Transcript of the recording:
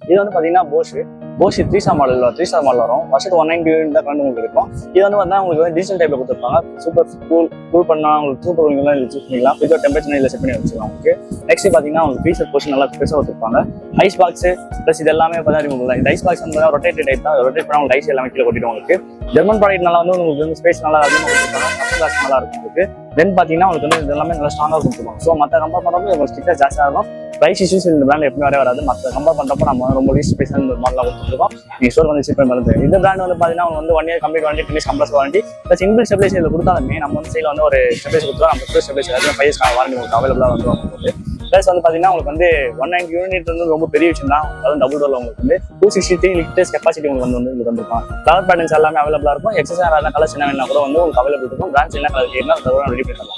இது வந்து பார்த்தீங்கன்னா போஷ் 3 மாடல் வரும். வருஷத்துக்கு 190 யூனிட் தான் கரண்ட் உங்களுக்கு இருக்கும். இது வந்து பார்த்தீங்கன்னா உங்களுக்கு வந்து டிஜிட்டல் டைப்ல கொடுத்துருப்பாங்க. சூப்பர் கூல் பண்ணா உங்களுக்கு சூப்பர் கூலிங்லாம் யூஸ் பண்ணிக்கலாம். ஃப்ரிட்ஜோட டெம்பரேச்சர் இதில் செட் பண்ணி வச்சுக்கலாம். உங்களுக்கு நெக்ஸ்ட் பார்த்தீங்கன்னா உங்களுக்கு ஃப்ரீசர் போர்ஷன் நல்லா பெருசாக கொடுத்துருப்பாங்க. ஐஸ் பாக்ஸ் ப்ளஸ் இது எல்லாமே பார்த்தா இந்த ஐஸ் பாக்ஸ் வந்து ரொட்டேட் டைப் தான். ரொட்டேட் பண்ணா உங்களுக்கு ஐஸ் எல்லாமே கீழே கொட்டிடும். உங்களுக்கு ஜெர்மன் ப்ராடக்ட் நல்லா வந்து உங்களுக்கு வந்து ஸ்பேஸ் நல்லா அதிகமாக கொடுத்துருப்பாங்க. கிளாஸ் நல்லா இருக்கும். உங்களுக்கு தென் பார்த்தீங்கன்னா உங்களுக்கு வந்து இது எல்லாமே நல்லா ஸ்ட்ராங்காக கொடுத்துருவாங்க. ஸோ மற்ற கம்பேர் பண்ணுறப்போ உங்களுக்கு ஸ்டிக்கர் ஜாஸ்தியாக இருக்கும். ப்ரைஸ் இஷ்யூஸ் இந்த பிராண்ட் எப்பவுமே வராது. மற்ற கம்பேர் பண்ணுறப்போ நம்ம ரொம்ப லீஸ்ட் ஸ்பேஸ் மாடலாக கொடுத்துருக்கோம். நீங்கள் ஸ்டோர் வந்து விசிட் பண்ணி பாருங்க. இந்த பிராண்ட் வந்து பார்த்தீங்கன்னா உங்களுக்கு வந்து 1 year கம்ப்ளீட் வாரண்டி, 10 years கம்ப்ளஸ் வாரண்டி ப்ளஸ் இன்பில்ட் ஸ்டெபிலைசர் இதில் கொடுத்தாலுமே நம்ம வந்து சைடில் வந்து ஒரு ஸ்டெபிலைசர் கொடுத்தா நம்ம ஸ்டெபிலைசர் 5 years வாரண்டி உங்களுக்கு அவைலபிளாக வந்து உங்களுக்கு ப்ளஸ் வந்து பார்த்தீங்கன்னா உங்களுக்கு வந்து 190 யூனிட் வந்து ரொம்ப பெரிய விஷயம் தான். அதாவது டபுள் டோரில் உங்களுக்கு வந்து 263 லிட்டர்ஸ் கெப்பாசிட்டி உங்களுக்கு வந்து உங்களுக்கு வந்துருக்கும். கலர் பேட்டர்ன்ஸ் எல்லாமே அவைலபிளாக இருக்கும். எக்ஸஸ் கலர்ஸ் என்ன வேணா கூட வந்து உங்களுக்கு அவைலபிள் இருக்கும். பிராண்ட்ஸ் என்ன கலர் கேட்கலாம் ரெடி பண்ணலாம்.